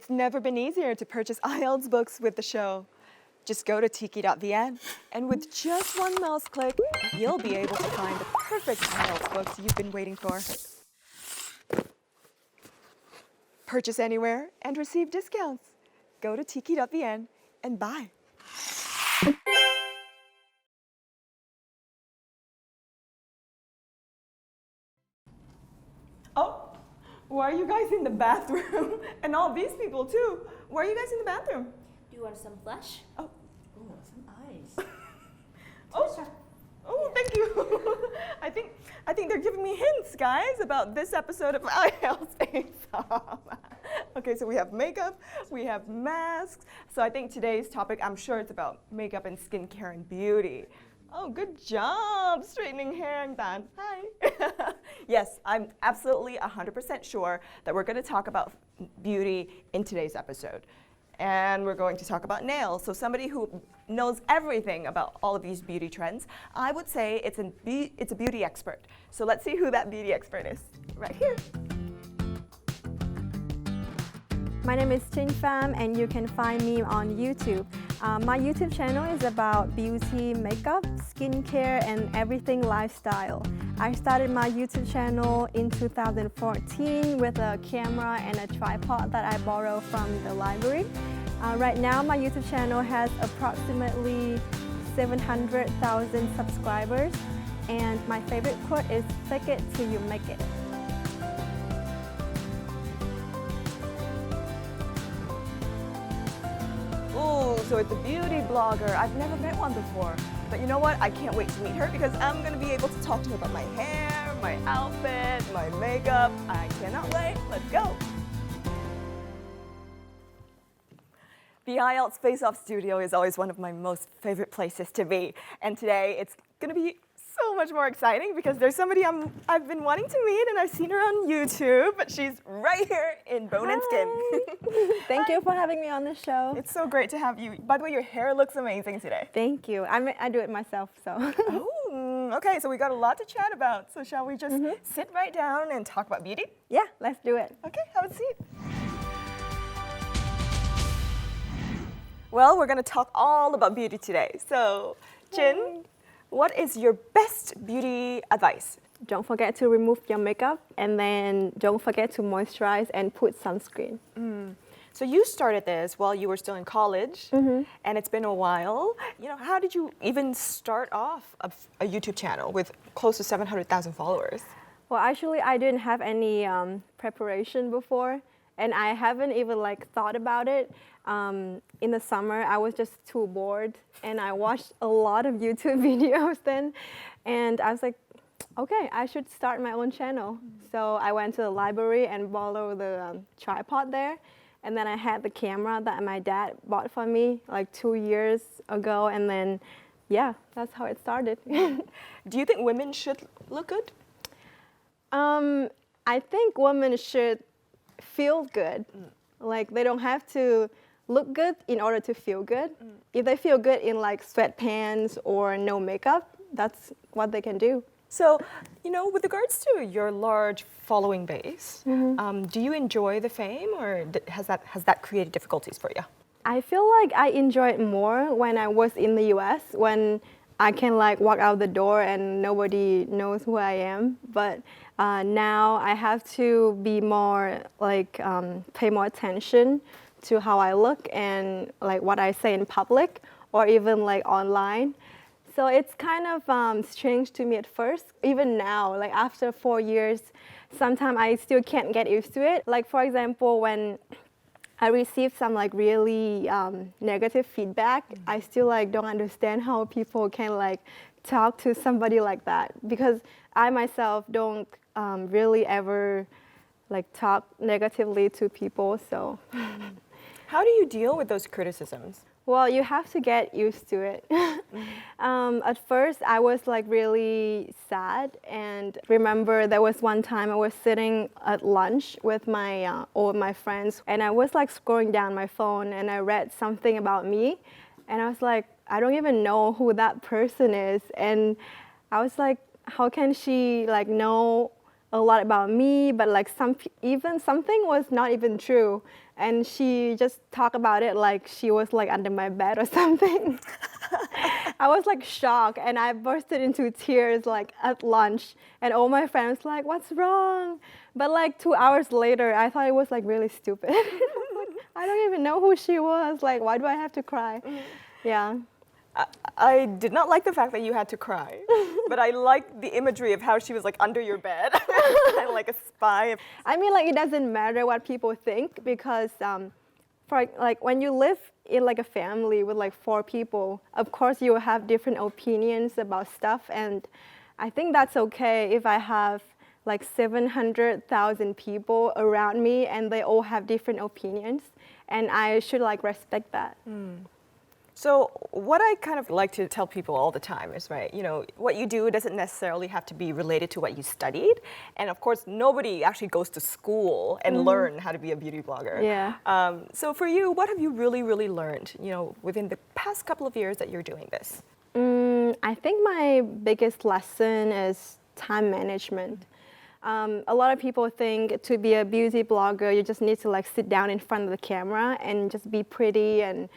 It's never been easier to purchase Ielts books with the show. Just go to tiki.vn, and with just one mouse click, you'll be able to find the perfect Ielts books you've been waiting for. Purchase anywhere and receive discounts. Go to tiki.vn and buy. Oh, why are you guys in the bathroom? And all these people too. Why are you guys in the bathroom? Do you want some flush? Oh, Some ice. oh, thank you. I think they're giving me hints, guys, about this episode of Ielts Faceoff. Okay, so we have makeup, we have masks. So I think today's topic, I'm sure it's about makeup and skincare and beauty. Oh, good job straightening hair, Dan. Hi. Yes, I'm absolutely 100% sure that we're going to talk about beauty in today's episode. And we're going to talk about nails. So somebody who knows everything about all of these beauty trends, I would say it's a beauty expert. So let's see who that beauty expert is. Right here. My name is Trinh Phạm, and you can find me on YouTube. My YouTube channel is about beauty, makeup, skincare, and everything lifestyle. I started my YouTube channel in 2014 with a camera and a tripod that I borrowed from the library. Right now, my YouTube channel has approximately 700,000 subscribers, and my favorite quote is, "Fake it till you make it." Ooh, so it's a beauty blogger. I've never met one before. But you know what? I can't wait to meet her because I'm going to be able to talk to her about my hair, my outfit, my makeup. I cannot wait. Let's go. The Ielts Faceoff studio is always one of my most favorite places to be. And today it's going to be so much more exciting because there's somebody I've been wanting to meet, and I've seen her on YouTube, but she's right here in Bone and Skin. Thank you for having me on the show. It's so great to have you. By the way, your hair looks amazing today. Thank you. I do it myself, so. Oh, okay, so we got a lot to chat about. So shall we just sit right down and talk about beauty? Yeah, let's do it. Okay, have a seat. Well, we're going to talk all about beauty today. So, Chin, what is your best beauty advice? Don't forget to remove your makeup, and then don't forget to moisturize and put sunscreen. So you started this while you were still in college, and it's been a while. You know, how did you even start off a YouTube channel with close to 700,000 followers? Well, actually, I didn't have any preparation before, and I haven't even thought about it. In the summer, I was just too bored, and I watched a lot of YouTube videos then, and I was like, okay, I should start my own channel. So I went to the library and borrowed the tripod there, and then I had the camera that my dad bought for me 2 years ago, and then, yeah, that's how it started. Do you think women should look good? I think women should feel good. They don't have to look good in order to feel good. If they feel good in sweatpants or no makeup, that's what they can do. So, you know, with regards to your large following base, do you enjoy the fame, or has that created difficulties for you? I feel like I enjoy it more when I was in the US, when I can walk out the door and nobody knows who I am. But now I have to be more pay more attention to how I look and what I say in public or even online. So it's kind of strange to me at first. Even now, after 4 years, sometimes I still can't get used to it. For example, when I received some really negative feedback, I still don't understand how people can talk to somebody like that, because I myself don't really ever talk negatively to people. So. How do you deal with those criticisms? Well, you have to get used to it. At first, I was really sad, and remember there was one time I was sitting at lunch with all of my friends, and I was scrolling down my phone, and I read something about me, and I was like, I don't even know who that person is, and I was like, how can she know a lot about me, but like even something was not even true. And she just talked about it like she was like under my bed or something. I was like shocked and I bursted into tears like at lunch and all my friends like, what's wrong? But like 2 hours later, I thought it was like really stupid. I don't even know who she was. Like, why do I have to cry? Yeah. I did not like the fact that you had to cry, but I liked the imagery of how she was like under your bed, kind of like a spy. I mean, like, it doesn't matter what people think because for like when you live in like a family with like 4 people, of course you will have different opinions about stuff, and I think that's okay if I have like 700,000 people around me and they all have different opinions, and I should like respect that. So what I kind of like to tell people all the time is, right, you know, what you do doesn't necessarily have to be related to what you studied. And of course, nobody actually goes to school and learn how to be a beauty blogger. Yeah. So for you, what have you really learned, you know, within the past couple of years that you're doing this? I think my biggest lesson is time management. A lot of people think to be a beauty blogger, you just need to like sit down in front of the camera and just be pretty and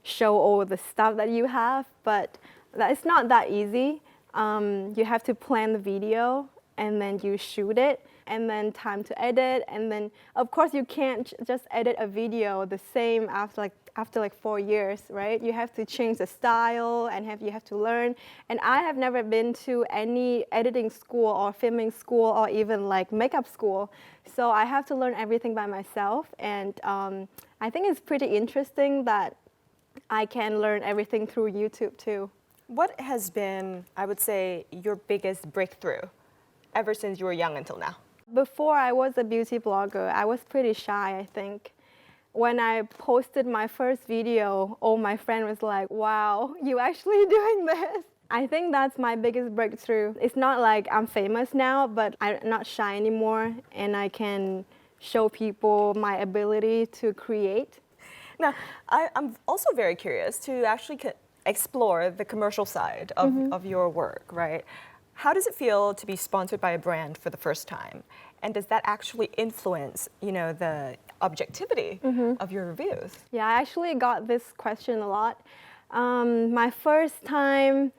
show all the stuff that you have, but it's not that easy. You have to plan the video and then you shoot it and then time to edit, and then of course you can't just edit a video the same after like 4 years, right? You have to change the style and you have to learn. And I have never been to any editing school or filming school or even like makeup school, so I have to learn everything by myself. And I think it's pretty interesting that I can learn everything through YouTube too. What has been, I would say, your biggest breakthrough ever since you were young until now? Before I was a beauty blogger, I was pretty shy, I think. When I posted my first video, all my friends was like, wow, you actually doing this? I think that's my biggest breakthrough. It's not like I'm famous now, but I'm not shy anymore, and I can show people my ability to create. Now, I'm also very curious to actually explore the commercial side of your work, right? How does it feel to be sponsored by a brand for the first time? And does that actually influence, you know, the objectivity of your reviews? Yeah, I actually got this question a lot. My first time,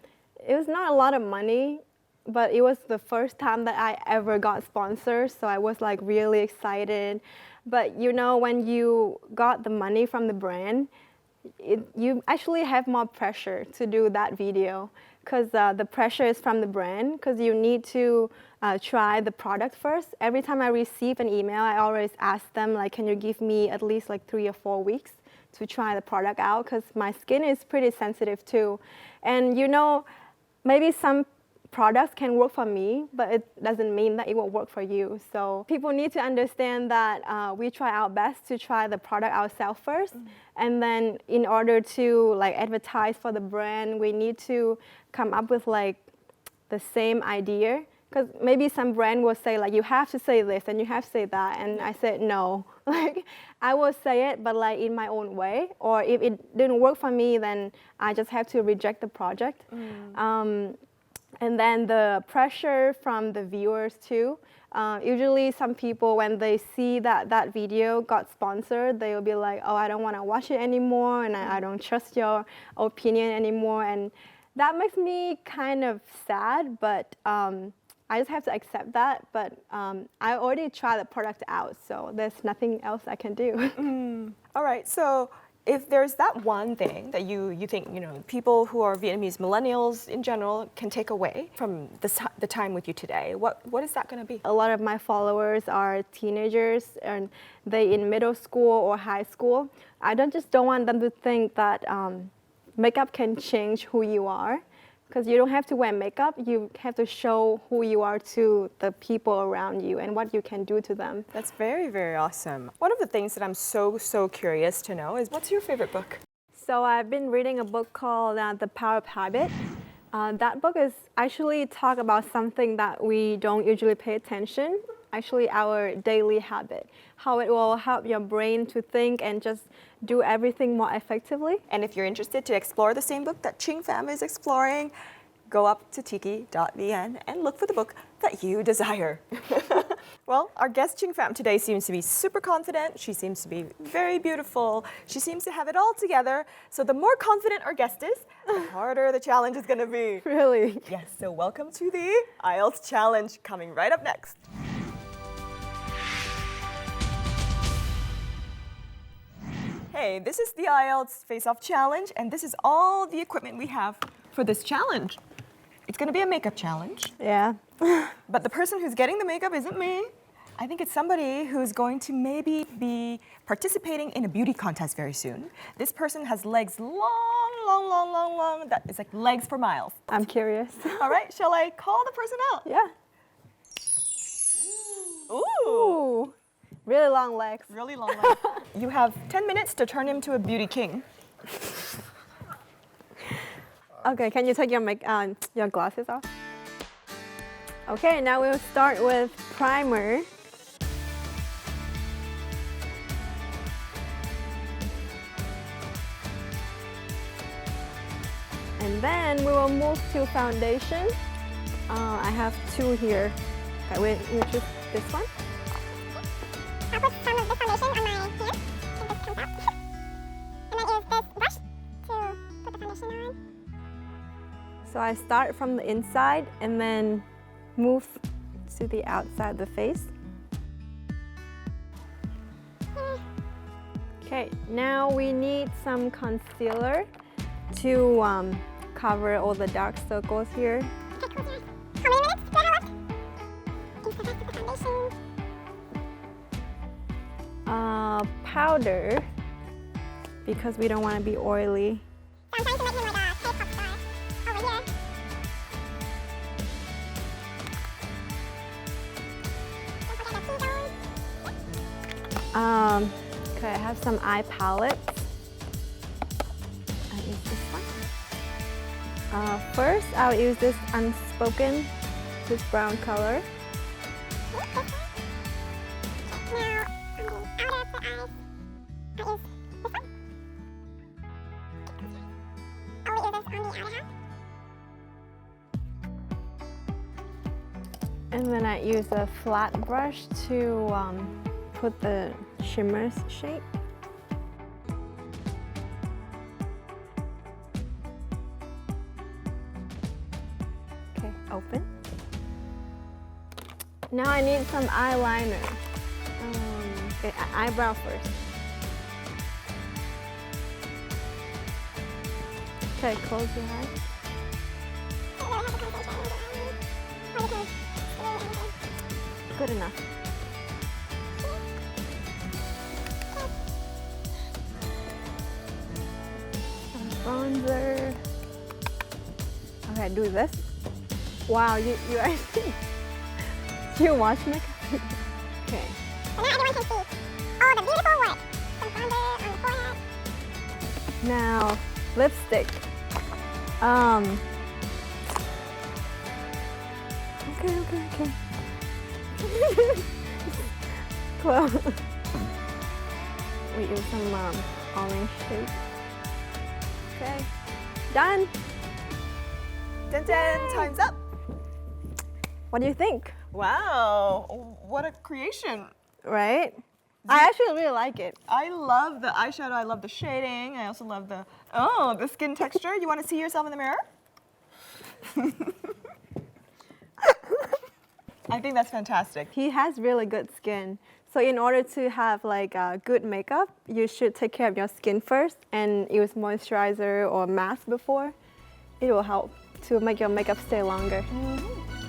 it was not a lot of money, but it was the first time that I ever got sponsored, so I was like really excited. But you know, when you got the money from the brand, you actually have more pressure to do that video, because the pressure is from the brand, because you need to try the product first. Every time I receive an email, I always ask them, like, can you give me at least like 3 or 4 weeks to try the product out, because my skin is pretty sensitive too. And you know, maybe some products can work for me, but it doesn't mean that it will work for you. So people need to understand that we try our best to try the product ourselves first, and then in order to like advertise for the brand, we need to come up with like the same idea. Because maybe some brand will say like, you have to say this and you have to say that, and I said no. Like, I will say it, but like in my own way, or if it didn't work for me, then I just have to reject the project. And then the pressure from the viewers too. Usually some people, when they see that that video got sponsored, they will be like, oh, I don't want to watch it anymore, and I don't trust your opinion anymore. And that makes me kind of sad, but I just have to accept that. But I already tried the product out, so there's nothing else I can do. All right, so if there's that one thing that you think, you know, people who are Vietnamese millennials in general can take away from the time with you today, what is that going to be? A lot of my followers are teenagers, and they in middle school or high school. I just don't want them to think that makeup can change who you are, because you don't have to wear makeup. You have to show who you are to the people around you and what you can do to them. That's very awesome. One of the things that I'm so curious to know is, what's your favorite book? So I've been reading a book called The Power of Habit. That book is actually talk about something that we don't usually pay attention, actually our daily habit, how it will help your brain to think and just do everything more effectively. And if you're interested to explore the same book that Trinh Phạm is exploring, go up to tiki.vn and look for the book that you desire. Well, our guest Trinh Phạm today seems to be super confident. She seems to be very beautiful. She seems to have it all together. So the more confident our guest is, the harder the challenge is going to be. Really? Yes, so welcome to the Ielts Challenge, coming right up next. Hey, this is the Ielts Faceoff Challenge, and this is all the equipment we have for this challenge. It's going to be a makeup challenge. Yeah. But the person who's getting the makeup isn't me. I think it's somebody who's going to maybe be participating in a beauty contest very soon. This person has legs long. That is like legs for miles. I'm curious. All right, shall I call the person out? Yeah. Ooh. Really long legs. Really long legs. You have 10 minutes to turn him to a beauty king. Okay, can you take your glasses off? Okay, now we'll start with primer. And then we will move to foundation. I have two here. Okay, we'll choose this one. I'll put some of this foundation on my hand, and this comes out. And then use this brush to put the foundation on. So I start from the inside and then move to the outside of the face. Okay, now we need some concealer to cover all the dark circles here. Okay, close your eyes. How many minutes do I have left? Use the rest of the foundation. Powder, because we don't want to be oily. So I'm trying to make him like a K-pop star over here. Don't forget the T-zone. Okay, I have some eye palettes. I use this one. First, I'll use this Unspoken, this brown color. Now, out of the eyes, I use this one. I will use this on the outer half. And then I use a flat brush to put the shimmer shape. Okay, open. Now I need some eyeliner. Okay, eyebrow first. Okay, close your eyes. Good enough. Some bronzer. Okay, do this. Wow, you actually you watch makeup. Okay. So now everyone can see all the beautiful work. Some bronzer on the forehead. Now, lipstick. Okay. Close. We use some orange shade. Okay, done. Dun dun, time's up. What do you think? Wow, what a creation. Right? I actually really like it. I love the eyeshadow, I love the shading, I also love the skin texture. You want to see yourself in the mirror? I think that's fantastic. He has really good skin. So in order to have like good makeup, you should take care of your skin first and use moisturizer or mask before. It will help to make your makeup stay longer.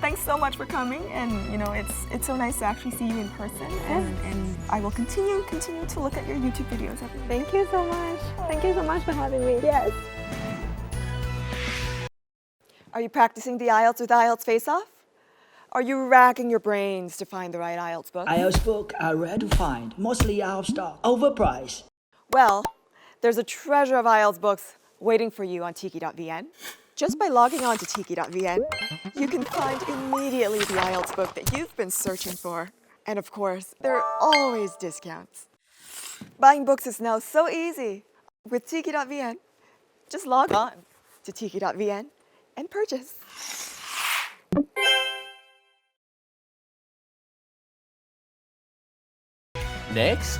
Thanks so much for coming, and you know it's so nice to actually see you in person. And I will continue to look at your YouTube videos every day. Thank you so much. Thank you so much for having me. Yes. Are you practicing the Ielts with Ielts Faceoff? Are you racking your brains to find the right Ielts book? Ielts books are rare to find, mostly out of stock, overpriced. Well, there's a treasure of Ielts books waiting for you on tiki.vn. Just by logging on to tiki.vn, you can find immediately the Ielts book that you've been searching for. And of course, there are always discounts. Buying books is now so easy with tiki.vn. Just log on to tiki.vn and purchase. Next,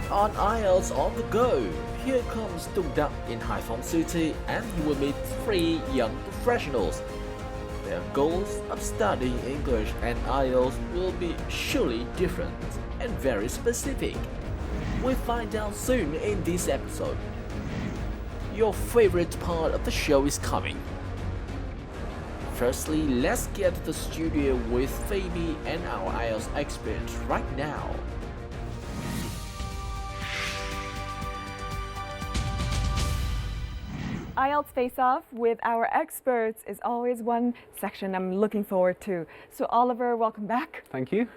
on Ielts on the go, here comes Tung Duck in Haiphong City, and he will meet 3 young professionals. Their goals of studying English and Ielts will be surely different and very specific. We'll find out soon in this episode. Your favorite part of the show is coming. Firstly, let's get to the studio with Phoebe and our Ielts expert right now. IELTS Face-Off with our experts is always one section I'm looking forward to. So Oliver, welcome back. Thank you.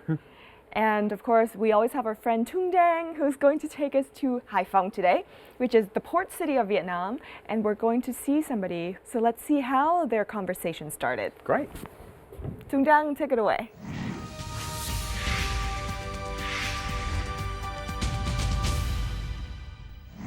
And of course, we always have our friend Tung Dang, who's going to take us to Haiphong today, which is the port city of Vietnam, and we're going to see somebody. So let's see how their conversation started. Great. Tung Dang, take it away.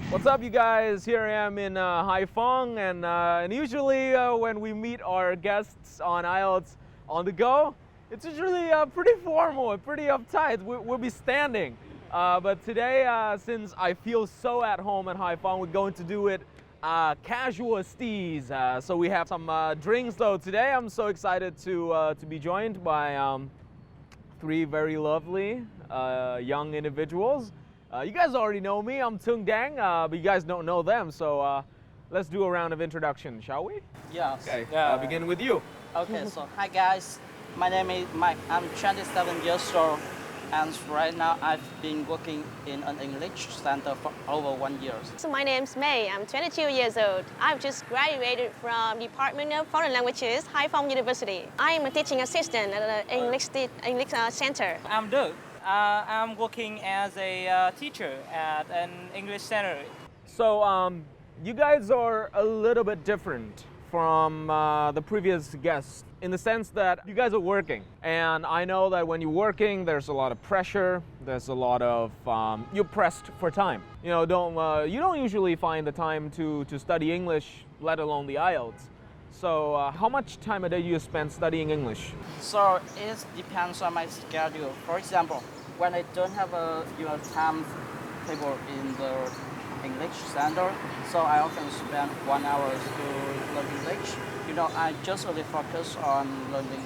What's up, you guys? Here I am in Haiphong, and usually when we meet our guests on IELTS on the go, it's usually pretty formal and pretty uptight. We'll be standing. But today, since I feel so at home in Haiphong, we're going to do it casual steez. So we have some drinks though today. I'm so excited to be joined by 3 very lovely young individuals. You guys already know me, I'm Tung Dang, but you guys don't know them, so let's do a round of introduction, shall we? Yes. Okay, begin with you. Okay, so hi guys, my name is Mike. I'm 27 years old, and right now I've been working in an English center for over 1 year. So my name's May. I'm 22 years old. I've just graduated from Department of Foreign Languages, Haiphong University. I'm a teaching assistant at the English Center. I'm Được. I'm working as a teacher at an English center. So you guys are a little bit different from the previous guests in the sense that you guys are working. And I know that when you're working, there's a lot of pressure, there's a lot of, you're pressed for time. You know, you don't usually find the time to study English, let alone the IELTS. So how much time a day do you spend studying English? So it depends on my schedule. For example, when I don't have a timetable in the English center, so I often spend 1 hour to learn English. You know, I just really focus on learning,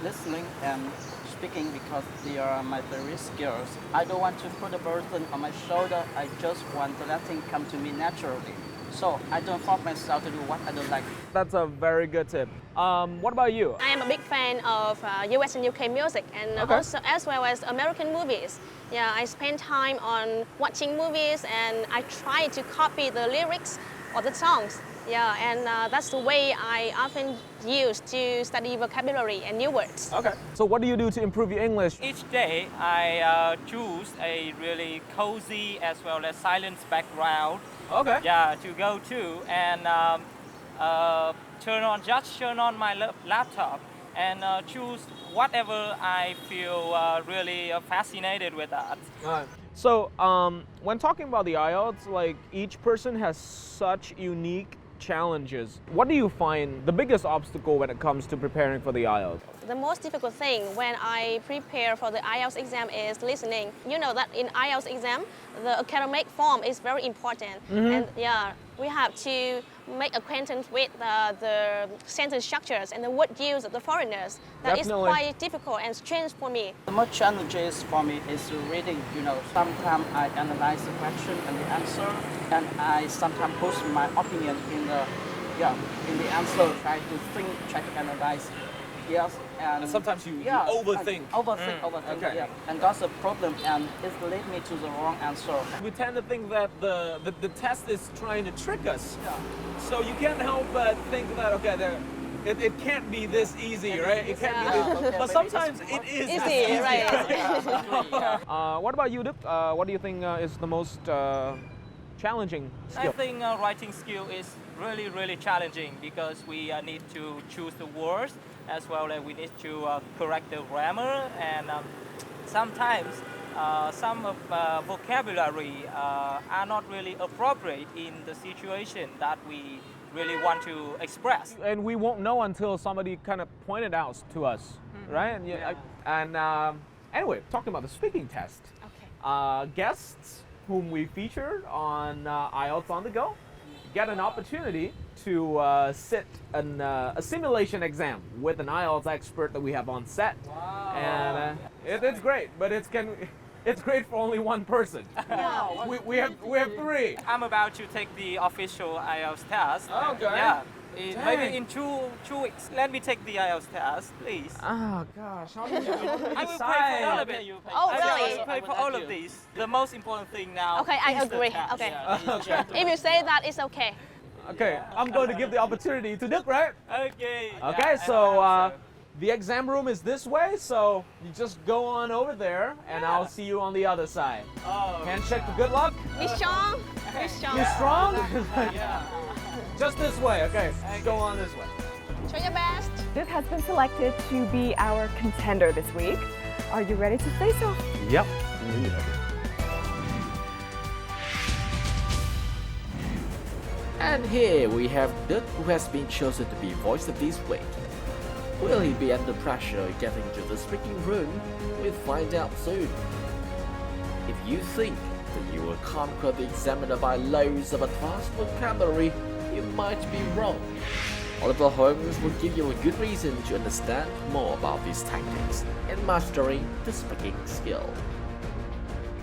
listening and speaking because they are my favorite skills. I don't want to put a burden on my shoulder. I just want to let things come to me naturally. So I don't force myself to do what I don't like. That's a very good tip. What about you? I am a big fan of US and UK music and also as well as American movies. Yeah, I spend time on watching movies and I try to copy the lyrics of the songs. Yeah, and that's the way I often use to study vocabulary and new words. Okay. So what do you do to improve your English? Each day I choose a really cozy as well as silent background. Okay. Yeah, to go to and turn on my laptop and choose whatever I feel really fascinated with that. So when talking about the IELTS, like each person has such unique challenges. What do you find the biggest obstacle when it comes to preparing for the IELTS? The most difficult thing when I prepare for the IELTS exam is listening. You know that in IELTS exam, the academic form is very important. And yeah, we have to make acquaintance with the sentence structures and the word use of the foreigners. That is quite difficult and strange for me. The most challenges for me is reading. You know, sometimes I analyze the question and the answer, and I sometimes push my opinion in the answer. Try to think, try to analyze. Yes, and sometimes you overthink. Overthink. Okay. Yeah, and that's a problem, and it leads me to the wrong answer. We tend to think that the test is trying to trick us. Yeah. So you can't help but think that it can't be this easy, right? It can't be this, Okay, but sometimes it is Easy, right? What about you, Đức? What do you think is the most challenging skill? I think writing skill is really challenging because we need to choose the words as well as we need to correct the grammar, and sometimes some of vocabulary are not really appropriate in the situation that we really want to express. And we won't know until somebody kind of pointed out to us, right? And, anyway, talking about the speaking test. Okay. Guests whom we featured on IELTS on the Go get an opportunity to sit a simulation exam with an IELTS expert that we have on set. Wow. And it's great, but it's great for only one person. Wow. We have three. I'm about to take the official IELTS test. Okay. Yeah. Maybe Dang. in two weeks. Let me take the IELTS test, please. Oh gosh, how did you I will pay for all of it. Oh, I really? will pay for all of these. The most important thing now. Okay, I is the agree. test. Okay. Yeah. If you say that, it's okay. Okay, I'm going to give the opportunity to Đức, right? Okay. Okay, Yeah, so I hope the exam room is this way, so you just go on over there, and I'll see you on the other side. Oh, Handshake for good luck. Be strong. Be strong. You strong? yeah. Just this way, okay. Go on this way. Try your best. Đức has been selected to be our contender this week. Are you ready to face off? Yep. And here we have Đức, who has been chosen to be voice of this week. Will he be under pressure getting to the speaking room? We'll find out soon. If you think that you will conquer the examiner by loads of advanced vocabulary, you might be wrong. Oliver Holmes will give you a good reason to understand more about these tactics in mastering the speaking skill.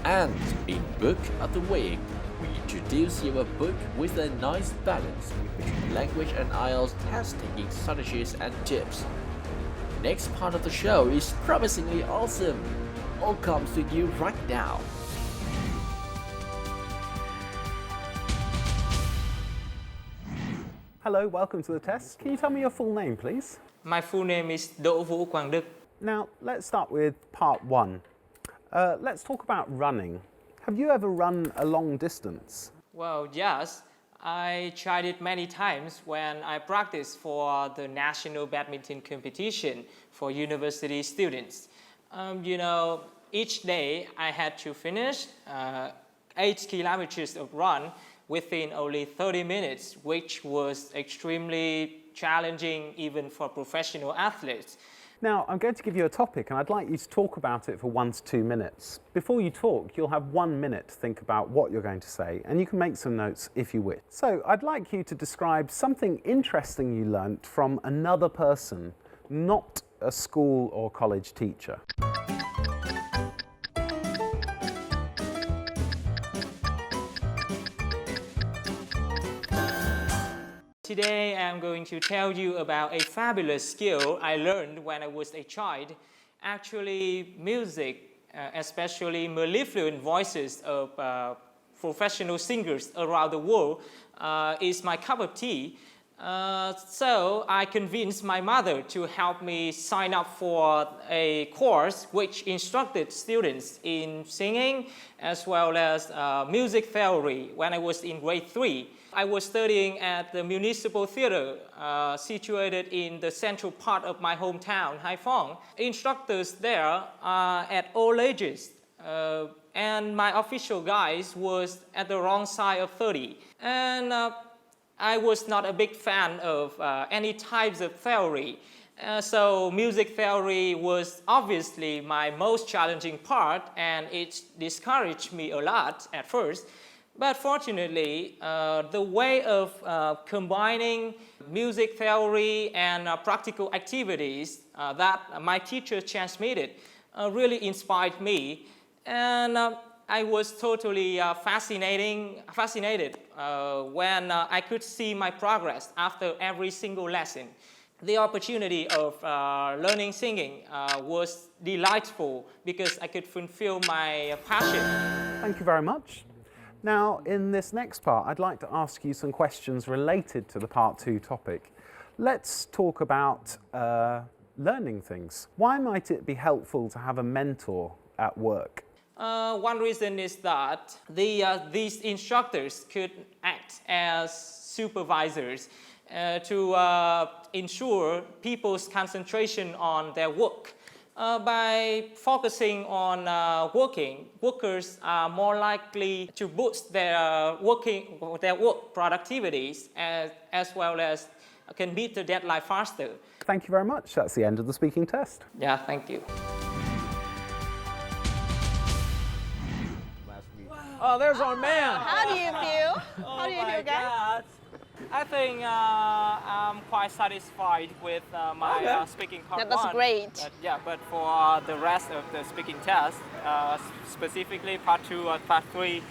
And in Book of the Week, we introduce you a book with a nice balance between language and IELTS test-taking strategies and tips. Next part of the show is promisingly awesome. All comes to you right now. Hello, welcome to the test. Can you tell me your full name, please? My full name is Đỗ Vũ Quang Đức. Now, let's start with part one. Let's talk about running. Have you ever run a long distance? Well, yes. I tried it many times when I practiced for the national badminton competition for university students. Each day I had to finish 8 kilometers of run within only 30 minutes, which was extremely challenging even for professional athletes. Now, I'm going to give you a topic and I'd like you to talk about it for 1 to 2 minutes. Before you talk, you'll have 1 minute to think about what you're going to say, and you can make some notes if you wish. So, I'd like you to describe something interesting you learnt from another person, not a school or college teacher. Today I'm going to tell you about a fabulous skill I learned when I was a child. Actually, music, especially mellifluent voices of professional singers around the world, is my cup of tea. So I convinced my mother to help me sign up for a course which instructed students in singing as well as music theory when I was in grade 3. I was studying at the municipal theater situated in the central part of my hometown, Haiphong. Instructors there are at all ages, and my official guide was at the wrong side of 30. And I was not a big fan of any types of theory. So music theory was obviously my most challenging part, and it discouraged me a lot at first. But fortunately, the way of combining music theory and practical activities that my teacher transmitted really inspired me. And I was totally fascinated when I could see my progress after every single lesson. The opportunity of learning singing was delightful because I could fulfill my passion. Thank you very much. Now, in this next part, I'd like to ask you some questions related to the part 2 topic. Let's talk about learning things. Why might it be helpful to have a mentor at work? One reason is that these instructors could act as supervisors to ensure people's concentration on their work. By focusing on workers are more likely to boost their work productivities as well as can beat the deadline faster. Thank you very much. That's the end of the speaking test. Yeah, thank you. Oh, there's our man. How do you feel? How do you feel, guys? I think I'm quite satisfied with my speaking part That's one. great. But for the rest of the speaking test, specifically part 2 or part 3,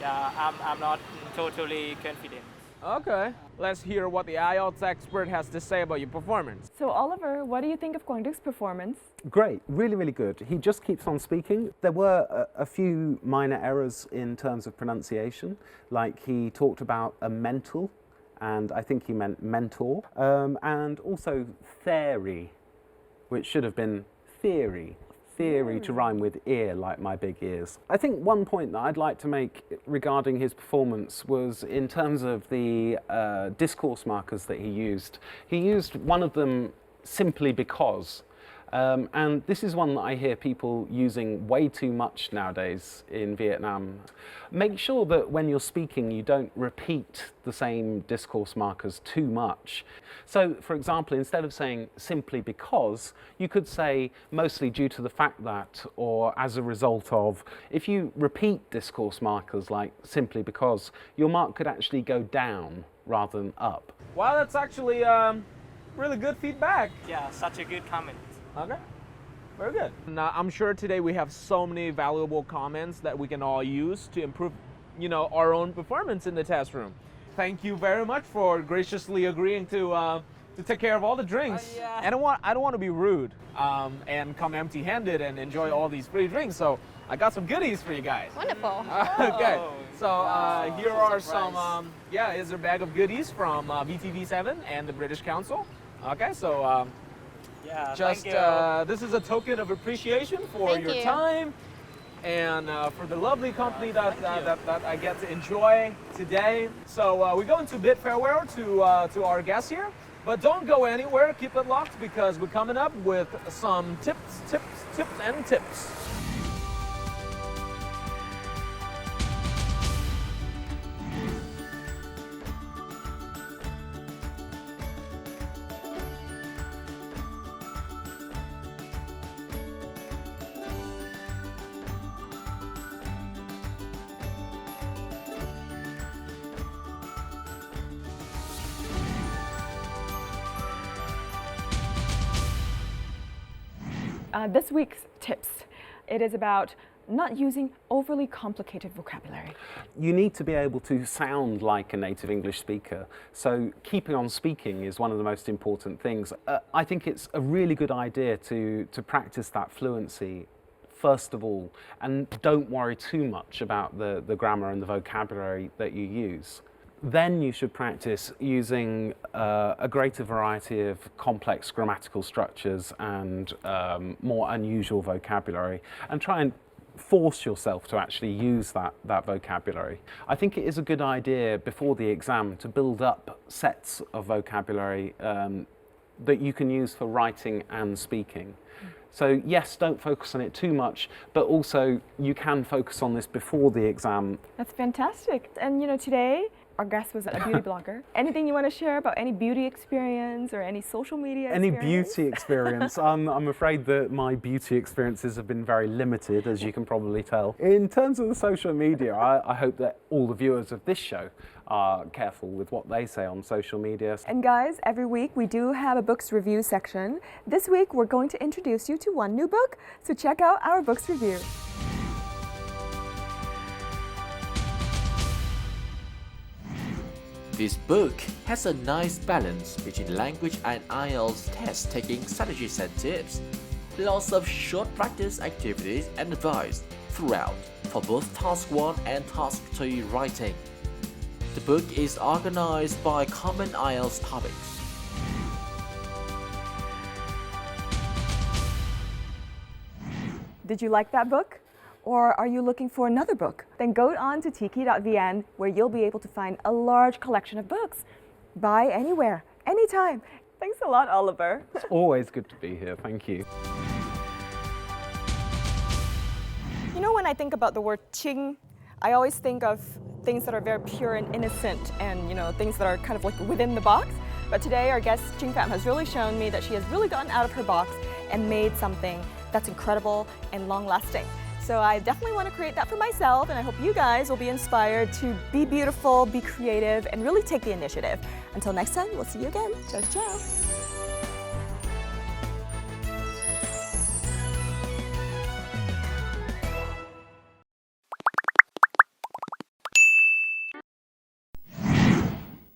I'm not totally confident. Okay. Let's hear what the IELTS expert has to say about your performance. So Oliver, what do you think of Kwangduk's performance? Great, really, really good. He just keeps on speaking. There were a few minor errors in terms of pronunciation, like he talked about a mental, and I think he meant mentor, and also theory, which should have been theory. Theory to rhyme with ear, like my big ears. I think one point that I'd like to make regarding his performance was in terms of the discourse markers that he used. He used one of them simply because. And this is one that I hear people using way too much nowadays in Vietnam. Make sure that when you're speaking you don't repeat the same discourse markers too much. So, for example, instead of saying simply because, you could say mostly due to the fact that, or as a result of. If you repeat discourse markers like simply because, your mark could actually go down rather than up. Wow, that's actually really good feedback. Yeah, such a good comment. Okay, very good. Now, I'm sure today we have so many valuable comments that we can all use to improve, our own performance in the test room. Thank you very much for graciously agreeing to take care of all the drinks. Yeah. I don't want to be rude and come empty-handed and enjoy all these free drinks. So I got some goodies for you guys. Wonderful. Okay, so here are some. Here's a bag of goodies from BTV7 and the British Council. Okay, so. Just this is a token of appreciation for Thank your you. time and for the lovely company that I get to enjoy today. So we go into bid farewell to our guests here, but don't go anywhere. Keep it locked because we're coming up with some tips. This week's tips, it is about not using overly complicated vocabulary. You need to be able to sound like a native English speaker, so keeping on speaking is one of the most important things. I think it's a really good idea to practice that fluency first of all, and don't worry too much about the grammar and the vocabulary that you use. Then you should practice using a greater variety of complex grammatical structures and more unusual vocabulary, and try and force yourself to actually use that vocabulary. I think it is a good idea before the exam to build up sets of vocabulary that you can use for writing and speaking. So yes, don't focus on it too much, but also you can focus on this before the exam. That's fantastic. And today, our guest was a beauty blogger. Anything you want to share about any beauty experience or any social media experience? Any beauty experience? I'm afraid that my beauty experiences have been very limited, as you can probably tell. In terms of the social media, I hope that all the viewers of this show are careful with what they say on social media. And guys, every week we do have a books review section. This week we're going to introduce you to one new book, so check out our books review. This book has a nice balance between language and IELTS test-taking strategies and tips. Lots of short practice activities and advice throughout for both Task 1 and Task 2 writing. The book is organized by common IELTS topics. Did you like that book? Or are you looking for another book? Then go on to tiki.vn, where you'll be able to find a large collection of books. Buy anywhere, anytime. Thanks a lot, Oliver. It's always good to be here. Thank you. know, when I think about the word trình, I always think of things that are very pure and innocent and, you know, things that are kind of like within the box. But today our guest Trinh Phạm has really shown me that she has really gotten out of her box and made something that's incredible and long-lasting. So I definitely want to create that for myself, and I hope you guys will be inspired to be beautiful, be creative, and really take the initiative. Until next time, we'll see you again. Ciao, ciao.